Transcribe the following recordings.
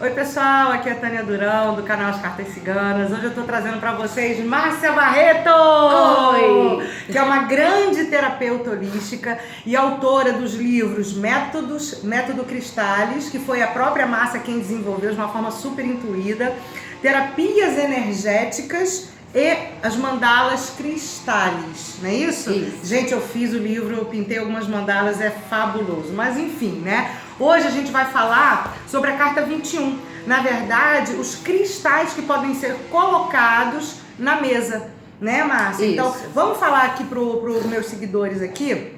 Oi pessoal, aqui é a Tânia Durão do canal As Cartas Ciganas. Hoje eu estou trazendo para vocês Márcia Barreto! Oi! Que é uma grande terapeuta holística e autora dos livros Método Cristales, que foi a própria Márcia quem desenvolveu de uma forma super intuída, Terapias Energéticas e as mandalas cristales, não é isso? Isso. Gente, eu fiz o livro, eu pintei algumas mandalas, é fabuloso. Mas enfim, né? Hoje a gente vai falar sobre a carta 21. Na verdade, os cristais que podem ser colocados na mesa, né, Márcia? Isso. Então, vamos falar aqui pros meus seguidores aqui.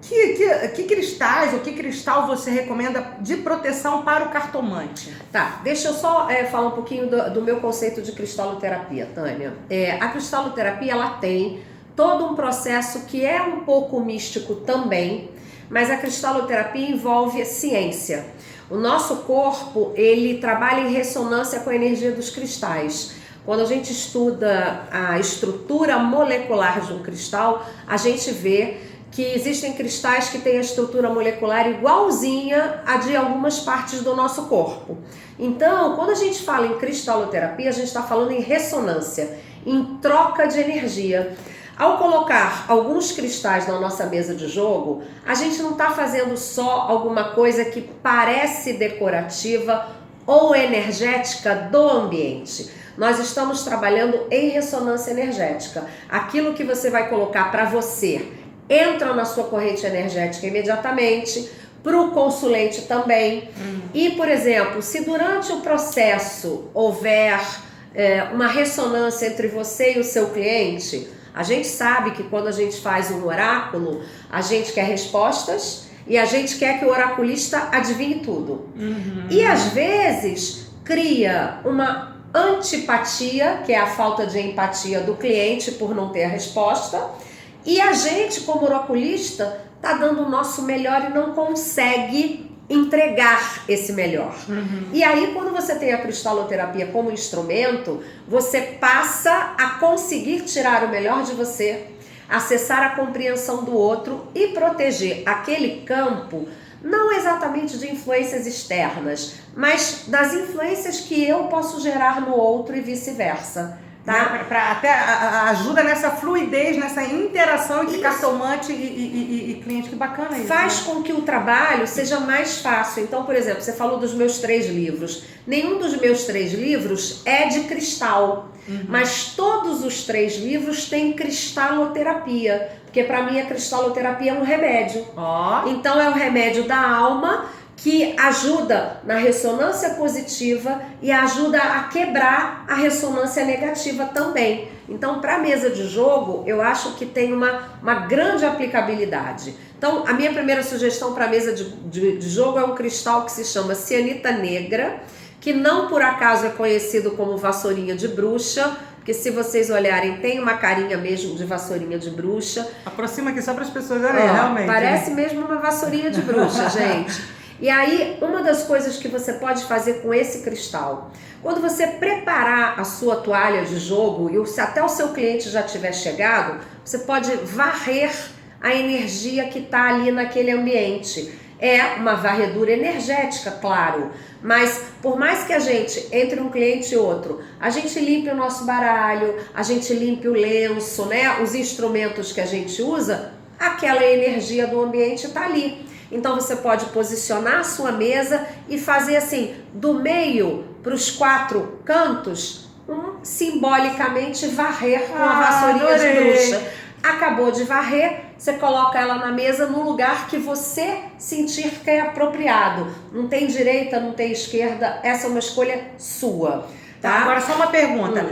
Que cristais ou que cristal você recomenda de proteção para o cartomante? Tá, deixa eu só falar um pouquinho do meu conceito de cristaloterapia, Tânia. A cristaloterapia, ela tem todo um processo que é um pouco místico também, mas a cristaloterapia envolve a ciência. O nosso corpo, ele trabalha em ressonância com a energia dos cristais. Quando a gente estuda a estrutura molecular de um cristal, a gente vê que existem cristais que têm a estrutura molecular igualzinha a de algumas partes do nosso corpo. Então, quando a gente fala em cristaloterapia, a gente está falando em ressonância, em troca de energia. Ao colocar alguns cristais na nossa mesa de jogo, a gente não está fazendo só alguma coisa que parece decorativa ou energética do ambiente. Nós estamos trabalhando em ressonância energética. Aquilo que você vai colocar para você entra na sua corrente energética imediatamente, para o consulente também. E, por exemplo, se durante o processo houver uma ressonância entre você e o seu cliente, a gente sabe que quando a gente faz um oráculo, a gente quer respostas e a gente quer que o oraculista adivinhe tudo. E às vezes cria uma antipatia, que é a falta de empatia do cliente por não ter a resposta, e a gente, como oraculista, está dando o nosso melhor e não consegue entregar esse melhor. E aí, quando você tem a cristaloterapia como instrumento, você passa a conseguir tirar o melhor de você, acessar a compreensão do outro e proteger aquele campo, não exatamente de influências externas, mas das influências que eu posso gerar no outro e vice-versa. Tá? Até ajuda nessa fluidez, nessa interação entre cartomante e cliente. Que bacana isso. Faz com que o trabalho seja mais fácil. Então, por exemplo, você falou dos meus 3 livros. Nenhum dos meus 3 livros é de cristal, mas todos os 3 livros têm cristaloterapia, porque para mim a cristaloterapia é um remédio. Então é o remédio da alma, que ajuda na ressonância positiva e ajuda a quebrar a ressonância negativa também. Então, para a mesa de jogo, eu acho que tem uma grande aplicabilidade. Então, a minha primeira sugestão para a mesa de jogo é um cristal que se chama cianita negra, que não por acaso é conhecido como vassourinha de bruxa, porque se vocês olharem, tem uma carinha mesmo de vassourinha de bruxa. Aproxima aqui só para as pessoas verem, realmente. Parece mesmo uma vassourinha de bruxa, gente. E aí, uma das coisas que você pode fazer com esse cristal, quando você preparar a sua toalha de jogo e se até o seu cliente já tiver chegado, você pode varrer a energia que está ali naquele ambiente. É uma varredura energética, claro, mas por mais que a gente, entre um cliente e outro, a gente limpe o nosso baralho, a gente limpe o lenço, né, os instrumentos que a gente usa, aquela energia do ambiente está ali. Então você pode posicionar a sua mesa e fazer assim, do meio para os 4 cantos, simbolicamente varrer com a vassourinha de bruxa. Acabou de varrer, você coloca ela na mesa no lugar que você sentir que é apropriado. Não tem direita, não tem esquerda, essa é uma escolha sua. Tá? Agora só uma pergunta,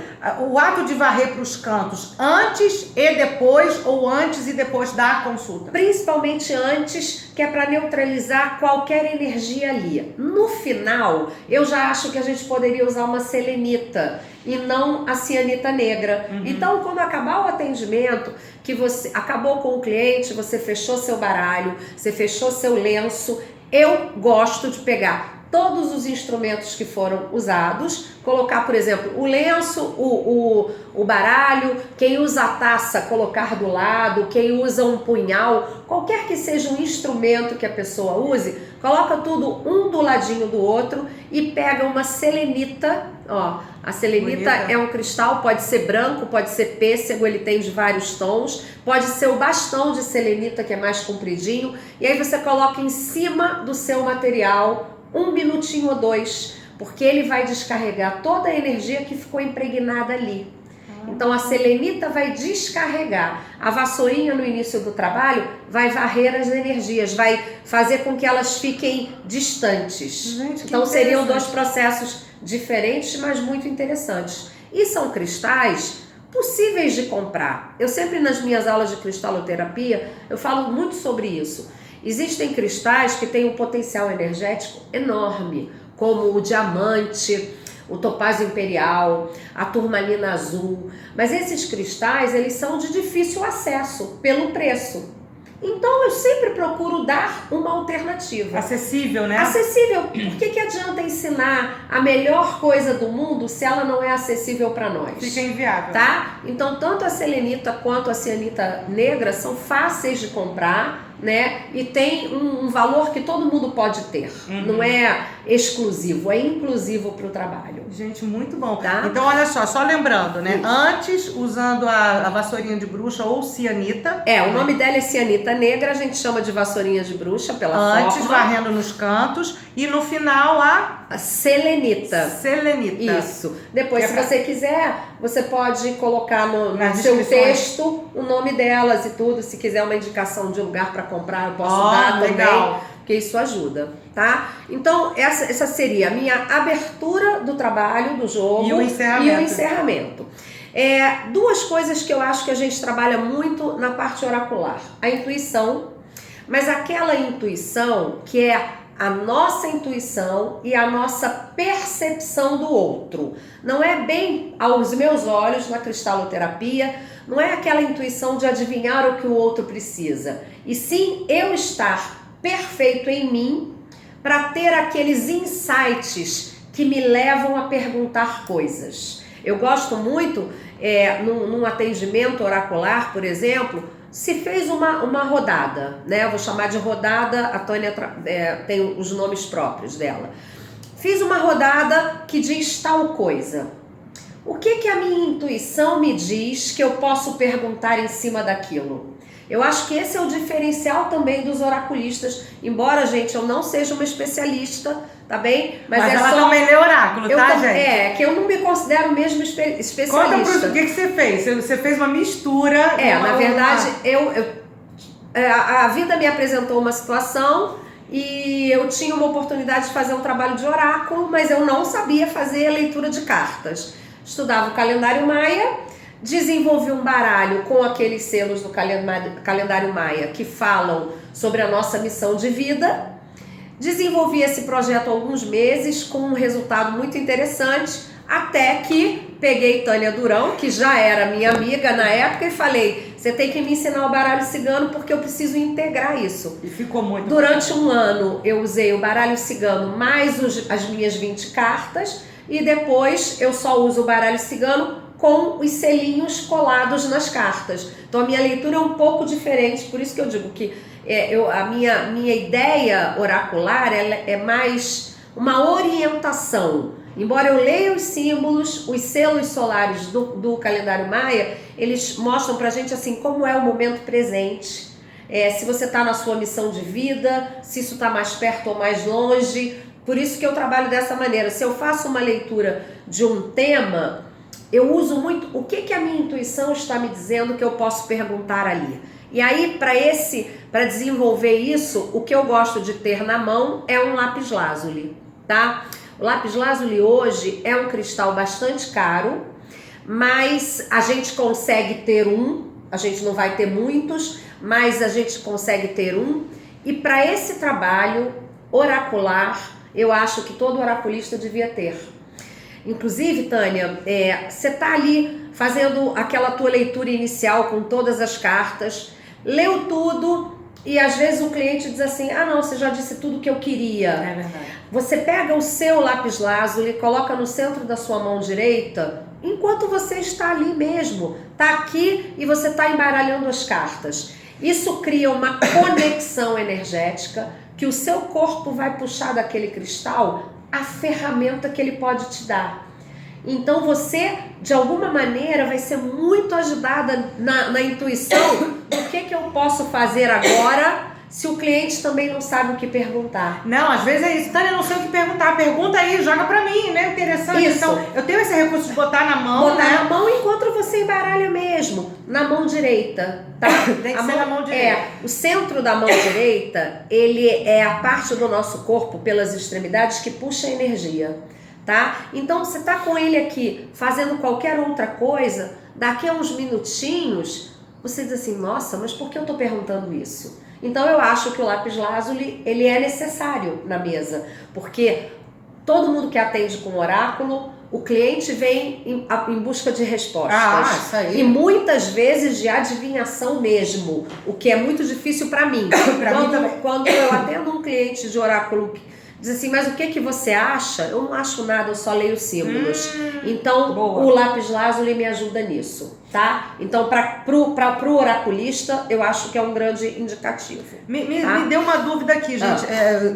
o ato de varrer para os cantos antes e depois ou antes e depois da consulta? Principalmente antes, que é para neutralizar qualquer energia ali. No final, eu já acho que a gente poderia usar uma selenita e não a cianita negra. Então, quando acabar o atendimento, que você acabou com o cliente, você fechou seu baralho, você fechou seu lenço, eu gosto de pegar todos os instrumentos que foram usados, colocar, por exemplo, o lenço, o baralho, quem usa a taça, colocar do lado, quem usa um punhal, qualquer que seja um instrumento que a pessoa use, coloca tudo um do ladinho do outro e pega uma selenita, ó. A selenita é um cristal, pode ser branco, pode ser pêssego, ele tem de vários tons, pode ser o bastão de selenita que é mais compridinho, e aí você coloca em cima do seu material 1 minutinho ou 2, porque ele vai descarregar toda a energia que ficou impregnada ali. Então a selenita vai descarregar. A vassourinha no início do trabalho vai varrer as energias, vai fazer com que elas fiquem distantes. Gente, então seriam 2 processos diferentes, mas muito interessantes. E são cristais possíveis de comprar. Eu sempre nas minhas aulas de cristaloterapia, eu falo muito sobre isso. Existem cristais que têm um potencial energético enorme, como o diamante, o topázio imperial, a turmalina azul, mas esses cristais, eles são de difícil acesso pelo preço. Então eu sempre procuro dar uma alternativa. Acessível, né? Acessível. Por que adianta ensinar a melhor coisa do mundo se ela não é acessível para nós? Fica inviável. Tá? Então tanto a selenita quanto a cianita negra são fáceis de comprar, né? E tem um valor que todo mundo pode ter. Não é exclusivo, é inclusivo para o trabalho. Gente, muito bom. Tá? Então, olha só lembrando, né? Antes, usando a vassourinha de bruxa ou cianita. O nome dela é cianita negra, a gente chama de vassourinha de bruxa pela antes, forma. varrendo nos cantos. E no final, a selenita. Selenita. Isso. Depois, se você quiser, você pode colocar no seu texto o nome delas e tudo. Se quiser uma indicação de lugar para comprar, eu posso dar também, porque isso ajuda, tá? Então, essa seria a minha abertura do trabalho, do jogo e o encerramento. 2 coisas que eu acho que a gente trabalha muito na parte oracular. A intuição, mas aquela intuição que é a nossa intuição e a nossa percepção do outro. Não é bem aos meus olhos na cristaloterapia, não é aquela intuição de adivinhar o que o outro precisa, e sim eu estar perfeito em mim para ter aqueles insights que me levam a perguntar coisas. Eu gosto muito, num atendimento oracular, por exemplo, se fez uma rodada, né? Eu vou chamar de rodada, a Tânia tem os nomes próprios dela. Fiz uma rodada que diz tal coisa. O que a minha intuição me diz que eu posso perguntar em cima daquilo? Eu acho que esse é o diferencial também dos oraculistas, embora, gente, eu não seja uma especialista, tá bem? Mas ela também lê oráculo, tá, gente? Que eu não me considero mesmo especialista. Conta o que você fez? Você fez uma mistura. Na verdade, a vida me apresentou uma situação e eu tinha uma oportunidade de fazer um trabalho de oráculo, mas eu não sabia fazer a leitura de cartas. Estudava o calendário maia, desenvolvi um baralho com aqueles selos do calendário maia que falam sobre a nossa missão de vida. Desenvolvi esse projeto há alguns meses com um resultado muito interessante, até que peguei Tânia Durão, que já era minha amiga na época, e falei, você tem que me ensinar o baralho cigano porque eu preciso integrar isso. E ficou muito Durante um ano eu usei o baralho cigano mais as minhas 20 cartas, e depois eu só uso o baralho cigano com os selinhos colados nas cartas. Então a minha leitura é um pouco diferente, por isso que eu digo que a minha ideia oracular é mais uma orientação. Embora eu leia os símbolos, os selos solares do calendário maia, eles mostram pra gente assim como é o momento presente, se você está na sua missão de vida, se isso está mais perto ou mais longe. Por isso que eu trabalho dessa maneira. Se eu faço uma leitura de um tema, eu uso muito o que a minha intuição está me dizendo que eu posso perguntar ali. E aí, para desenvolver isso, o que eu gosto de ter na mão é um lápis lazuli, tá? O lápis lazuli hoje é um cristal bastante caro, mas a gente consegue ter a gente não vai ter muitos, mas a gente consegue ter e para esse trabalho oracular, eu acho que todo oraculista devia ter. Inclusive, Tânia, você tá ali fazendo aquela tua leitura inicial com todas as cartas, leu tudo e às vezes o cliente diz assim, não, você já disse tudo que eu queria. É verdade. Você pega o seu lápis lazuli, coloca no centro da sua mão direita, enquanto você está ali mesmo, tá aqui e você está embaralhando as cartas. Isso cria uma conexão energética, que o seu corpo vai puxar daquele cristal a ferramenta que ele pode te dar. Então você, de alguma maneira, vai ser muito ajudada na intuição do que eu posso fazer agora, se o cliente também não sabe o que perguntar. Não, às vezes é isso. Tânia, eu não sei o que perguntar. Pergunta aí, joga pra mim, né? Interessante. Isso. Então, eu tenho esse recurso de botar na mão, Botar né? na mão enquanto você embaralha mesmo, na mão direita, tá? Tem que ser na mão direita. O centro da mão direita, ele é a parte do nosso corpo, pelas extremidades, que puxa a energia, tá? Então, você tá com ele aqui, fazendo qualquer outra coisa, daqui a uns minutinhos, você diz assim, nossa, mas por que eu tô perguntando isso? Então eu acho que o lápis lazuli, ele é necessário na mesa, porque todo mundo que atende com oráculo, o cliente vem em busca de respostas. Isso aí. E muitas vezes de adivinhação mesmo, o que é muito difícil para mim. Quando eu atendo um cliente de oráculo, diz assim, mas o que você acha? Eu não acho nada, eu só leio símbolos. Então, boa. o lápis lazuli me ajuda nisso, tá? Então, pro oraculista, eu acho que é um grande indicativo. Me deu uma dúvida aqui, gente.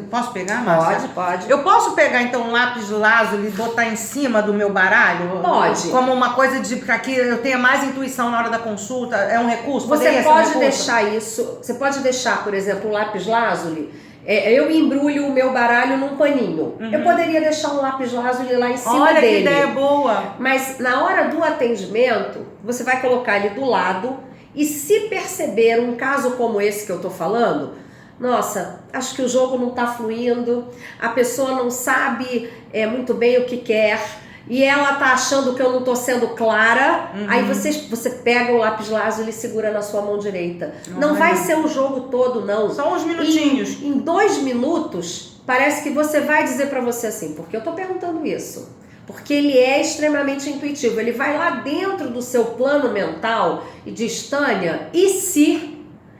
Posso pegar, Márcia? Pode. Eu posso pegar, então, um lápis lazuli e botar em cima do meu baralho? Pode. Como uma coisa de para que eu tenha mais intuição na hora da consulta? É um recurso? Você pode deixar isso, você pode deixar, por exemplo, um lápis lazuli. Eu embrulho o meu baralho num paninho. Eu poderia deixar um lápis lazuli lá em cima dele. Olha que ideia boa! Mas na hora do atendimento, você vai colocar ele do lado e se perceber um caso como esse que eu tô falando, nossa, acho que o jogo não tá fluindo, a pessoa não sabe muito bem o que quer, e ela tá achando que eu não tô sendo clara, aí você pega o lápis lazuli e segura na sua mão direita. Não vai ser o jogo todo, não. Só uns minutinhos. Em 2 minutos, parece que você vai dizer pra você assim, porque eu tô perguntando isso? Porque ele é extremamente intuitivo. Ele vai lá dentro do seu plano mental e diz, Tânia, e se...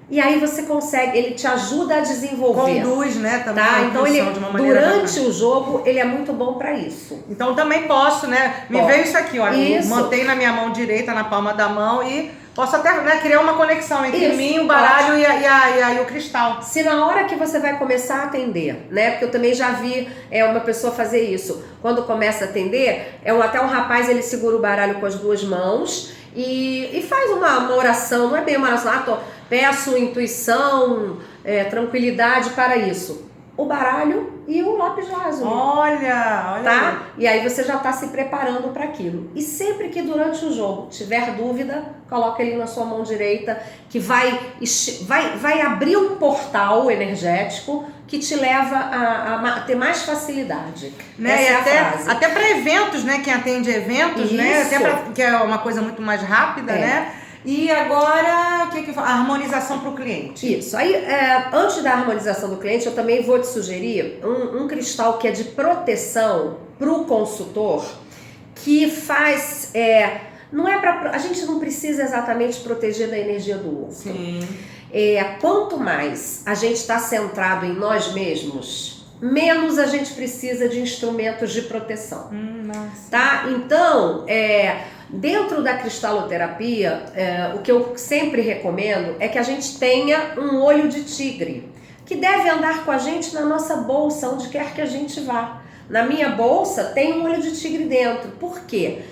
E aí você consegue, ele te ajuda a desenvolver. Conduz, né, também tá? a Então ele, de uma maneira durante bacana. o jogo, ele é muito bom para isso. Então também posso, né? Me veio isso aqui, olha. Isso. Mantém na minha mão direita, na palma da mão e posso até, né, criar uma conexão entre Isso, mim, o baralho e o cristal. Se na hora que você vai começar a atender, né? Porque eu também já vi uma pessoa fazer isso. Quando começa a atender, até um rapaz, ele segura o baralho com as 2 mãos e faz uma oração, não é bem uma oração, peço intuição, tranquilidade para isso. O baralho e o lápis lazuli. Olha tá? E aí você já está se preparando para aquilo. E sempre que durante o jogo tiver dúvida, coloca ele na sua mão direita, que vai abrir um portal energético que te leva a ter mais facilidade. Né? Essa é a frase. Até para eventos, né? Quem atende eventos, né? Até que é uma coisa muito mais rápida, né? E agora, o que a harmonização para o cliente? Isso. Aí, antes da harmonização do cliente, eu também vou te sugerir um cristal que é de proteção para o consultor, que faz... não é para... A gente não precisa exatamente proteger da energia do outro. Sim. Quanto mais a gente está centrado em nós mesmos, menos a gente precisa de instrumentos de proteção. Nossa. Tá? Então, dentro da cristaloterapia, o que eu sempre recomendo é que a gente tenha um olho de tigre, que deve andar com a gente na nossa bolsa, onde quer que a gente vá. Na minha bolsa tem um olho de tigre dentro. Por quê?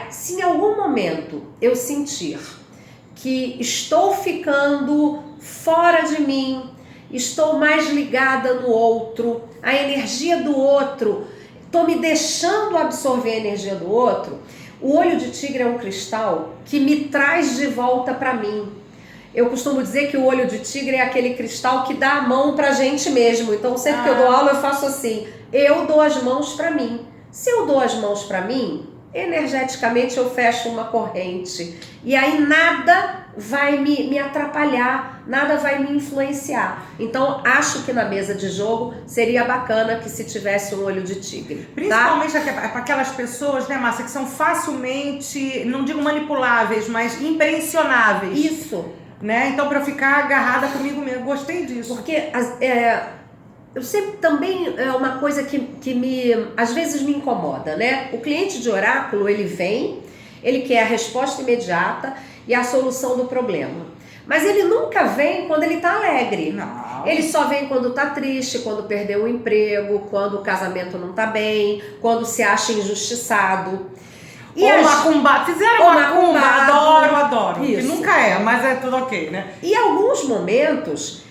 Se em algum momento eu sentir que estou ficando fora de mim, estou mais ligada no outro, a energia do outro, estou me deixando absorver a energia do outro, o olho de tigre é um cristal que me traz de volta para mim. Eu costumo dizer que o olho de tigre é aquele cristal que dá a mão pra gente mesmo. Então sempre que eu dou aula eu faço assim, eu dou as mãos para mim. Se eu dou as mãos para mim, energeticamente eu fecho uma corrente. E aí nada vai me atrapalhar, nada vai me influenciar. Então acho que na mesa de jogo seria bacana que se tivesse um olho de tigre. Principalmente para aquelas pessoas, né, Márcia, que são facilmente, não digo manipuláveis, mas impressionáveis. Isso. Né? Então para eu ficar agarrada comigo mesmo, gostei disso. Porque eu sempre também é uma coisa que às vezes me incomoda, né? O cliente de oráculo, ele vem, ele quer a resposta imediata e a solução do problema. Mas ele nunca vem quando ele tá alegre. Não. Uau. Ele só vem quando tá triste, quando perdeu o emprego, quando o casamento não tá bem, quando se acha injustiçado. E ou macumba, fizeram macumba, adoro. Isso. Que nunca é, mas é tudo ok, né? E em alguns momentos,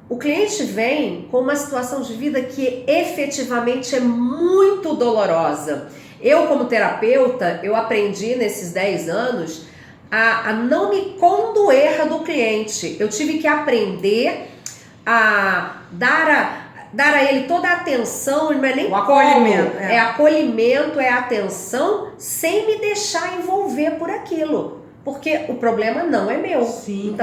o cliente vem com uma situação de vida que efetivamente é muito dolorosa. Eu, como terapeuta, eu aprendi nesses 10 anos a não me condoer do cliente. Eu tive que aprender a dar a ele toda a atenção, não é nem o acolhimento. É acolhimento, é atenção, sem me deixar envolver por aquilo. Porque o problema não é meu. Sim,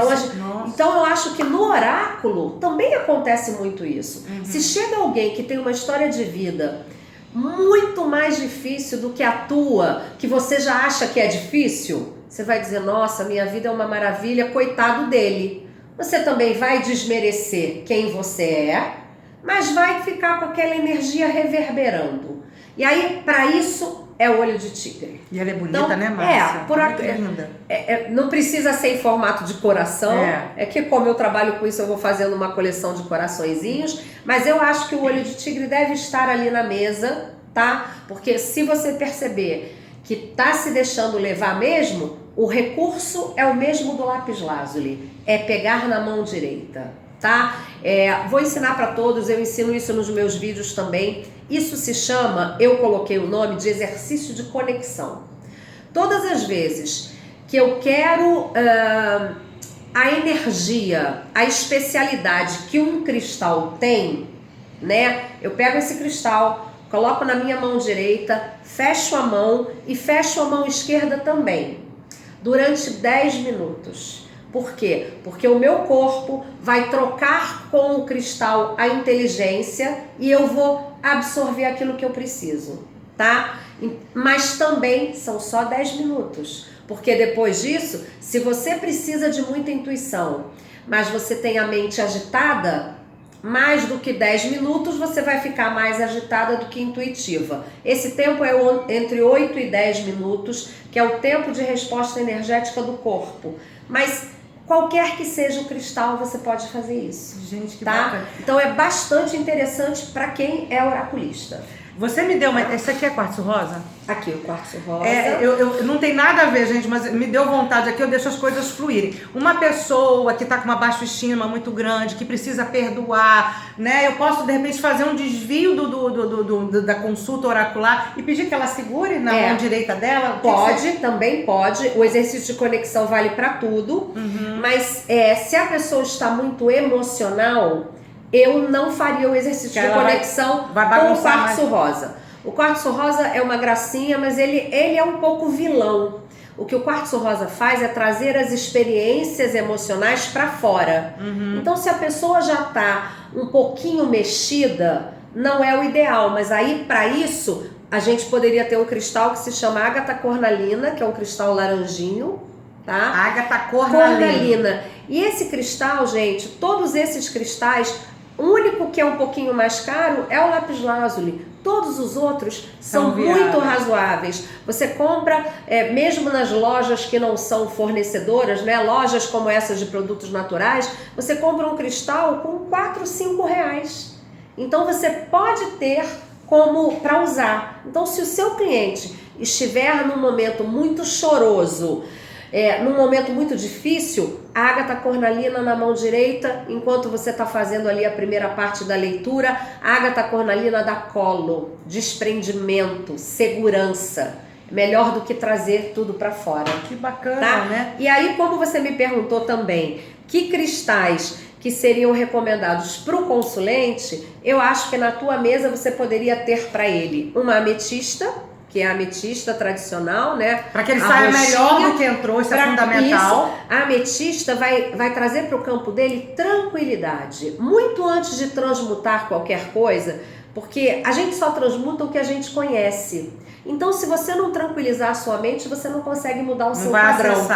então eu acho que no oráculo também acontece muito isso. Se chega alguém que tem uma história de vida muito mais difícil do que a tua, que você já acha que é difícil, você vai dizer, nossa, minha vida é uma maravilha, coitado dele. Você também vai desmerecer quem você é, mas vai ficar com aquela energia reverberando. E aí, para isso, é o olho de tigre. E ela é bonita, então, né, Márcia? Linda. Não precisa ser em formato de coração. É que como eu trabalho com isso, eu vou fazendo uma coleção de coraçõezinhos. Mas eu acho que o olho de tigre deve estar ali na mesa, tá? Porque se você perceber que tá se deixando levar mesmo, o recurso é o mesmo do lápis lazuli. É pegar na mão direita, tá? Vou ensinar para todos, eu ensino isso nos meus vídeos também. Isso se chama, eu coloquei o nome de exercício de conexão. Todas as vezes que eu quero a energia, a especialidade que um cristal tem, né? Eu pego esse cristal, coloco na minha mão direita, fecho a mão e fecho a mão esquerda também, durante 10 minutos. Por quê? Porque o meu corpo vai trocar com o cristal a inteligência e eu vou absorver aquilo que eu preciso, tá? Mas também são só 10 minutos, porque depois disso, se você precisa de muita intuição, mas você tem a mente agitada, mais do que 10 minutos você vai ficar mais agitada do que intuitiva. Esse tempo é entre 8 e 10 minutos, que é o tempo de resposta energética do corpo. Mas qualquer que seja o cristal, você pode fazer isso. Gente, que tá? bacana. Então é bastante interessante para quem é oraculista. Você me deu uma... Esse aqui é quartzo rosa? Aqui, o quartzo rosa. Eu não tem nada a ver, gente, mas me deu vontade aqui, eu deixo as coisas fluírem. Uma pessoa que tá com uma baixa estima muito grande, que precisa perdoar, né? Eu posso, de repente, fazer um desvio da consulta oracular e pedir que ela segure na mão direita dela? Pode, também pode. O exercício de conexão vale para tudo. Mas se a pessoa está muito emocional, eu não faria o exercício de conexão com o quartzo rosa. O quartzo rosa é uma gracinha, mas ele é um pouco vilão. O que o quartzo rosa faz é trazer as experiências emocionais para fora. Então, se a pessoa já está um pouquinho mexida, não é o ideal. Mas aí, para isso, a gente poderia ter um cristal que se chama ágata cornalina, que é um cristal laranjinho, tá? Ágata cornalina. E esse cristal, gente, todos esses cristais, o único que é um pouquinho mais caro é o lápis lazuli. Todos os outros são muito razoáveis. Você compra, mesmo nas lojas que não são fornecedoras, né? Lojas como essas de produtos naturais, você compra um cristal com 4, 5 reais. Então você pode ter como para usar. Então, se o seu cliente estiver num momento muito choroso, num momento muito difícil, ágata cornalina na mão direita, enquanto você está fazendo ali a primeira parte da leitura, ágata cornalina dá colo, desprendimento, segurança. Melhor do que trazer tudo para fora. Que bacana, tá? né? E aí, como você me perguntou também, que cristais que seriam recomendados para o consulente, eu acho que na tua mesa você poderia ter para ele uma ametista, que é a ametista tradicional, né? Para que ele saia melhor do que entrou, isso é fundamental. Isso, a ametista vai trazer para o campo dele tranquilidade. Muito antes de transmutar qualquer coisa, porque a gente só transmuta o que a gente conhece. Então, se você não tranquilizar a sua mente, você não consegue mudar o seu padrão.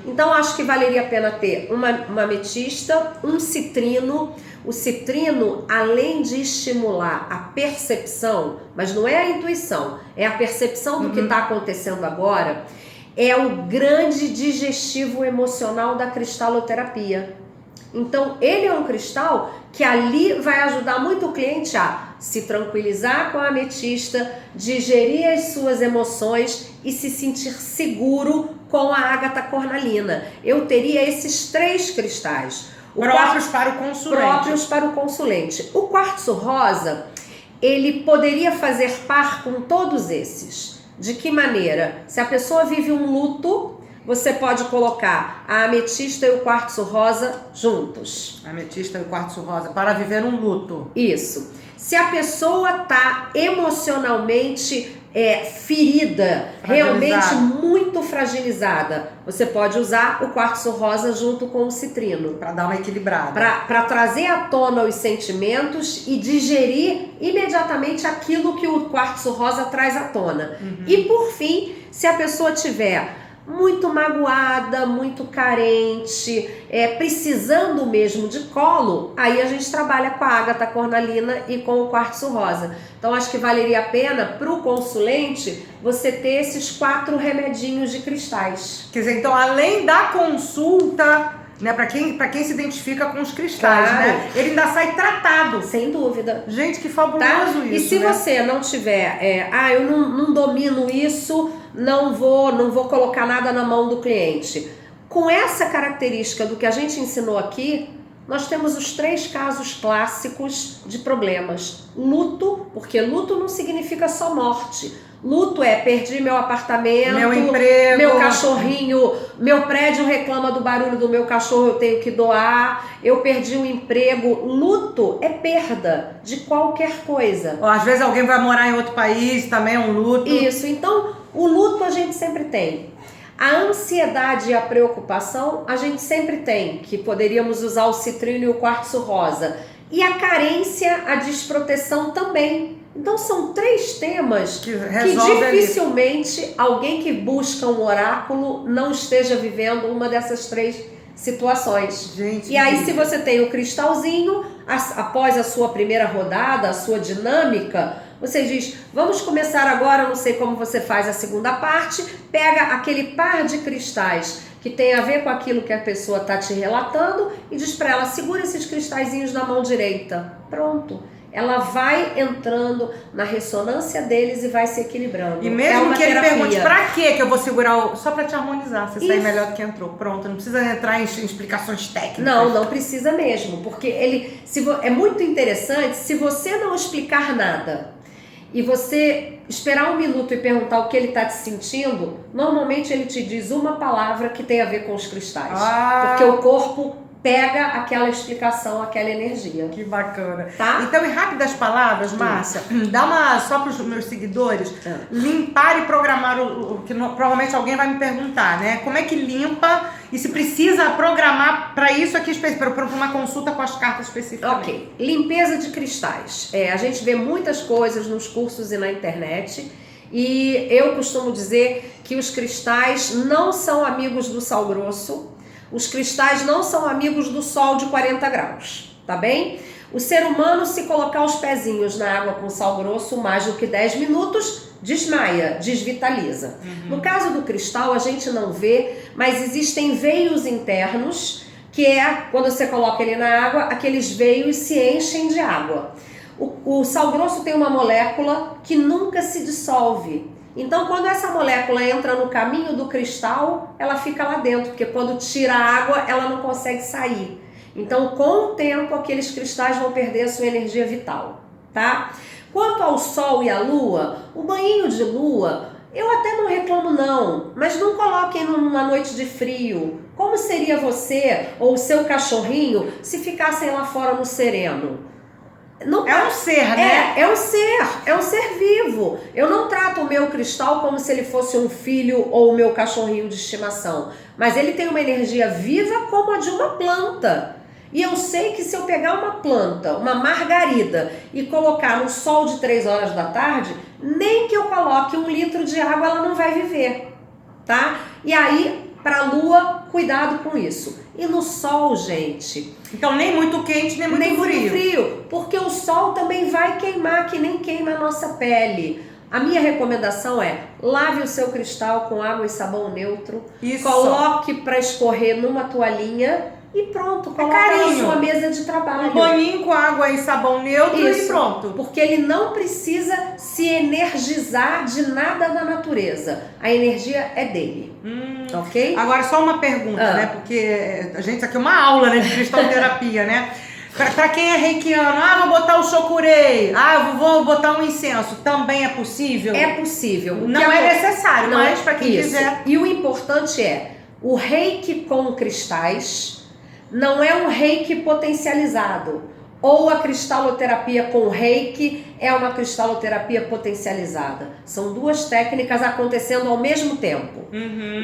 Então, acho que valeria a pena ter uma ametista, um citrino. O citrino, além de estimular a percepção, mas não é a intuição, é a percepção do que está acontecendo agora, é o grande digestivo emocional da cristaloterapia. Então, ele é um cristal que ali vai ajudar muito o cliente a se tranquilizar com a ametista, digerir as suas emoções e se sentir seguro com a ágata cornalina. Eu teria esses 3 cristais. Próprios para o consulente. Próprios para o consulente. O quartzo rosa, ele poderia fazer par com todos esses. De que maneira? Se a pessoa vive um luto, você pode colocar a ametista e o quartzo rosa juntos. A ametista e o quartzo rosa para viver um luto. Isso. Se a pessoa está emocionalmente ferida, realmente muito fragilizada, você pode usar o quartzo rosa junto com o citrino. Para dar uma equilibrada. Para trazer à tona os sentimentos e digerir imediatamente aquilo que o quartzo rosa traz à tona. E por fim, se a pessoa tiver muito magoada, muito carente, precisando mesmo de colo, aí a gente trabalha com a ágata cornalina e com o quartzo rosa. Então acho que valeria a pena para o consulente você ter esses 4 remedinhos de cristais. Quer dizer, então além da consulta, né, para quem se identifica com os cristais, claro, né, ele ainda sai tratado. Sem dúvida. Gente, que fabuloso isso. E se você não tiver, eu não domino isso, não vou colocar nada na mão do cliente. Com essa característica do que a gente ensinou aqui, nós temos os 3 casos clássicos de problemas. Luto, porque luto não significa só morte. Luto é perdi meu apartamento, meu emprego, meu cachorrinho, meu prédio reclama do barulho do meu cachorro, eu tenho que doar, eu perdi um emprego. Luto é perda de qualquer coisa. Ou às vezes alguém vai morar em outro país, também é um luto. Isso, então o luto a gente sempre tem. A ansiedade e a preocupação a gente sempre tem, que poderíamos usar o citrino e o quartzo rosa. E a carência, a desproteção também. Então são 3 temas que dificilmente alguém que busca um oráculo não esteja vivendo uma dessas 3 situações. Gente, e aí se você tem o cristalzinho, após a sua primeira rodada, a sua dinâmica, você diz, vamos começar agora, não sei como você faz a segunda parte, pega aquele par de cristais que tem a ver com aquilo que a pessoa está te relatando e diz para ela, segura esses cristalzinhos na mão direita. Pronto. Ela vai entrando na ressonância deles e vai se equilibrando. E mesmo que ele pergunte, pra que eu vou segurar só pra te harmonizar, você sair melhor do que entrou. Pronto, não precisa entrar em explicações técnicas. Não precisa mesmo, porque é muito interessante se você não explicar nada e você esperar 1 minuto e perguntar o que ele está te sentindo, normalmente ele te diz uma palavra que tem a ver com os cristais. Porque o corpo pega aquela explicação, aquela energia. Que bacana. Tá? Então, em rápidas palavras, Márcia, dá só para os meus seguidores, limpar e programar o que provavelmente alguém vai me perguntar, né? Como é que limpa e se precisa programar para isso aqui, para uma consulta com as cartas especificamente? Ok. Limpeza de cristais. A gente vê muitas coisas nos cursos e na internet e eu costumo dizer que os cristais não são amigos do sal grosso. Os cristais não são amigos do sol de 40 graus, tá bem? O ser humano, se colocar os pezinhos na água com sal grosso mais do que 10 minutos, desmaia, desvitaliza. No caso do cristal, a gente não vê, mas existem veios internos, que quando você coloca ele na água, aqueles veios se enchem de água. O sal grosso tem uma molécula que nunca se dissolve. Então, quando essa molécula entra no caminho do cristal, ela fica lá dentro, porque quando tira a água, ela não consegue sair. Então, com o tempo, aqueles cristais vão perder a sua energia vital, tá? Quanto ao sol e à lua, o banhinho de lua, eu até não reclamo não, mas não coloquem numa noite de frio. Como seria você ou o seu cachorrinho se ficassem lá fora no sereno? Não, é um ser, né? É um ser vivo. Eu não trato o meu cristal como se ele fosse um filho ou o meu cachorrinho de estimação, mas ele tem uma energia viva como a de uma planta. E eu sei que se eu pegar uma planta, uma margarida, e colocar no sol de 3 horas da tarde, nem que eu coloque 1 litro de água, ela não vai viver, tá? E aí, para a lua, cuidado com isso. E no sol, gente... Então, nem muito quente, nem muito frio. Porque o sol também vai queimar, que nem queima a nossa pele. A minha recomendação é, lave o seu cristal com água e sabão neutro. Isso. Coloque para escorrer numa toalhinha e pronto, coloca na sua mesa de trabalho. Um banhinho com água e sabão neutro e pronto. Porque ele não precisa se energizar de nada da natureza. A energia é dele. Ok? Agora, só uma pergunta, né? Porque a gente, isso aqui é uma aula, né, de cristalterapia, né? Pra quem é reikiano, vou botar o chokurei, vou botar um incenso, também é possível? É possível. Não é necessário, mas pra quem quiser. E o importante o reiki com cristais não é um reiki potencializado. Ou a cristaloterapia com reiki é uma cristaloterapia potencializada. São duas técnicas acontecendo ao mesmo tempo.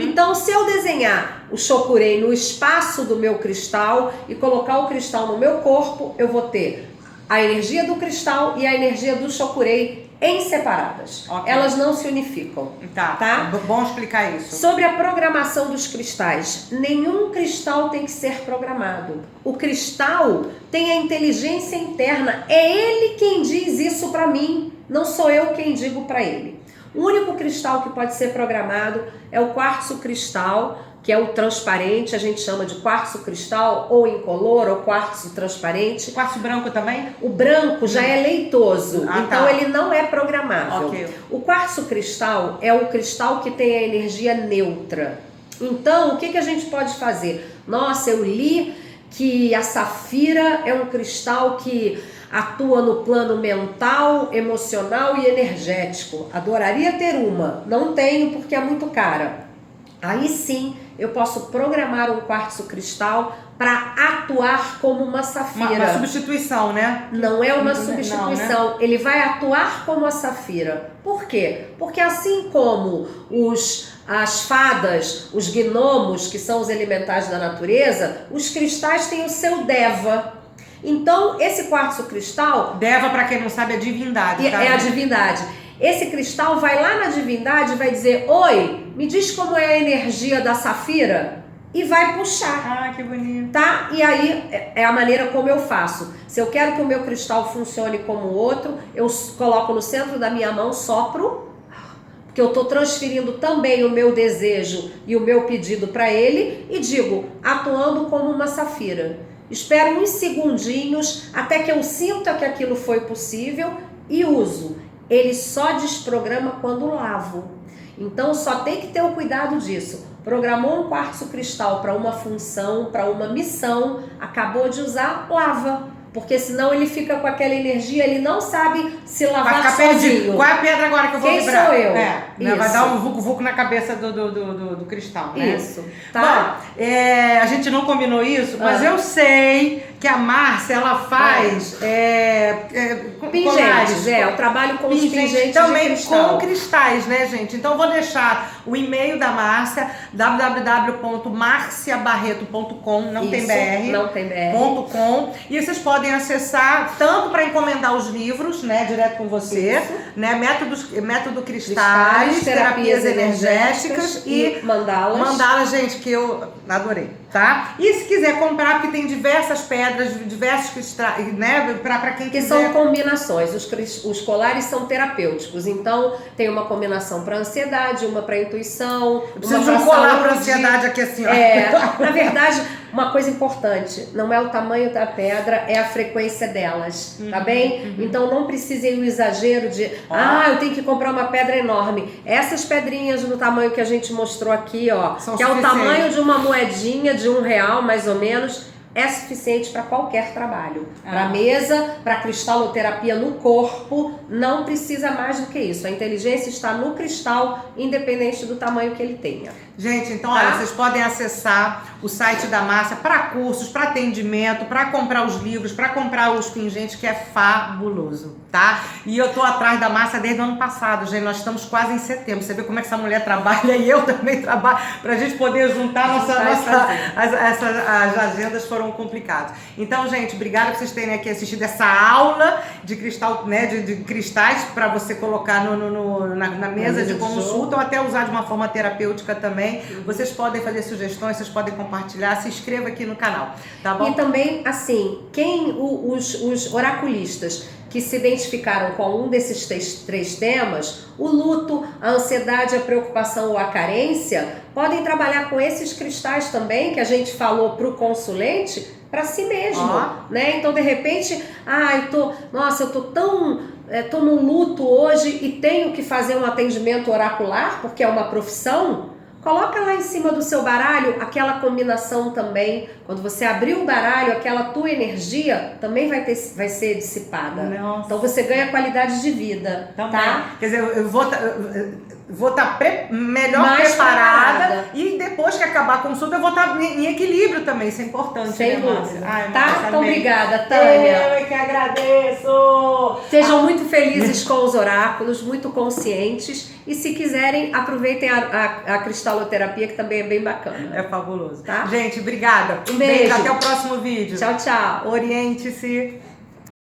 Então, se eu desenhar o chokurei no espaço do meu cristal e colocar o cristal no meu corpo, eu vou ter a energia do cristal e a energia do chokurei em separadas. Elas não se unificam. Tá? Bom explicar isso. Sobre a programação dos cristais, nenhum cristal tem que ser programado. O cristal tem a inteligência interna. É ele quem diz isso para mim, não sou eu quem digo para ele. O único cristal que pode ser programado é o quartzo cristal, que é o transparente, a gente chama de quartzo cristal, ou incolor, ou quartzo transparente. Quartzo branco também? O branco já é leitoso, então ele não é programável. O quartzo cristal é o cristal que tem a energia neutra. Então, o que a gente pode fazer? Nossa, eu li que a safira é um cristal que atua no plano mental, emocional e energético. Adoraria ter uma, não tenho porque é muito cara. Aí sim, eu posso programar um quartzo cristal para atuar como uma safira. Uma substituição, né? Não é uma substituição, né? Ele vai atuar como a safira. Por quê? Porque assim como as fadas, os gnomos, que são os elementais da natureza, os cristais têm o seu deva. Então, esse quartzo cristal... Deva, para quem não sabe, é divindade. É a divindade. Esse cristal vai lá na divindade e vai dizer: oi, me diz como é a energia da safira, e vai puxar. Que bonito. Tá? E aí é a maneira como eu faço. Se eu quero que o meu cristal funcione como o outro, eu coloco no centro da minha mão, sopro, porque eu estou transferindo também o meu desejo e o meu pedido para ele, e digo, atuando como uma safira. Espero uns segundinhos até que eu sinta que aquilo foi possível e uso. Ele só desprograma quando lavo. Então só tem que ter o cuidado disso. Programou um quartzo cristal para uma função, para uma missão, acabou de usar, lava. Porque senão ele fica com aquela energia, ele não sabe se lavar sozinho. Perdido. Qual é a pedra agora que eu vou vibrar? Quem sou eu? Né? Vai dar um vucu-vucu na cabeça do cristal, né? Isso. Tá? Bom, a gente não combinou isso, mas eu sei que a Márcia, ela faz pingentes, eu trabalho com os pingentes também de cristal. Com cristais, né, gente? Então eu vou deixar o e-mail da Márcia, www.marciabarreto.com, não tem .com, e vocês podem acessar tanto para encomendar os livros, né, direto com você, né, método cristais, terapias energéticas e mandalas, gente, que eu adorei, tá? E se quiser comprar, porque tem diversas pedras, diversos cristais, né, para quem quiser. Que são combinações, os colares são terapêuticos, então tem uma combinação para ansiedade, uma para intuição, preciso de um colar para ansiedade aqui assim, ó. Na verdade, uma coisa importante, não é o tamanho da pedra, é a frequência delas, tá bem? Então não precisem o exagero de, eu tenho que comprar uma pedra enorme. Essas pedrinhas no tamanho que a gente mostrou aqui, ó, que é o tamanho de uma moedinha de R$1, mais ou menos, é suficiente para qualquer trabalho. Para mesa, para cristaloterapia no corpo, não precisa mais do que isso. A inteligência está no cristal, independente do tamanho que ele tenha. Gente, então olha, vocês podem acessar o site da Márcia para cursos, para atendimento, para comprar os livros, para comprar os pingentes, que é fabuloso, tá? E eu tô atrás da Márcia desde o ano passado, gente, nós estamos quase em setembro. Você vê como é que essa mulher trabalha e eu também trabalho, pra gente poder juntar as agendas foram complicadas. Então, gente, obrigada por vocês terem aqui assistido essa aula de cristal, né, de cristais para você colocar na mesa de consulta ou até usar de uma forma terapêutica também. Vocês podem fazer sugestões, vocês podem compartilhar, se inscreva aqui no canal, tá bom? E também, assim, os oraculistas que se identificaram com um desses três temas, o luto, a ansiedade, a preocupação ou a carência, podem trabalhar com esses cristais também, que a gente falou para o consulente, para si mesmo, né? Então, de repente, eu tô num luto hoje e tenho que fazer um atendimento oracular, porque é uma profissão. Coloca lá em cima do seu baralho aquela combinação também. Quando você abrir o baralho, aquela tua energia também vai ser dissipada. Nossa. Então você ganha qualidade de vida, também. Tá? Quer dizer, eu vou estar melhor Mais preparada e depois que acabar a consulta eu vou estar em equilíbrio também, isso é importante. Sem né, dúvida. Ai, tá? Então obrigada, Tânia. Eu que agradeço. Sejam muito felizes com os oráculos, muito conscientes, e se quiserem, aproveitem a cristaloterapia, que também é bem bacana. É fabuloso. Tá? Gente, obrigada. Um beijo. Até o próximo vídeo. Tchau, tchau. Oriente-se.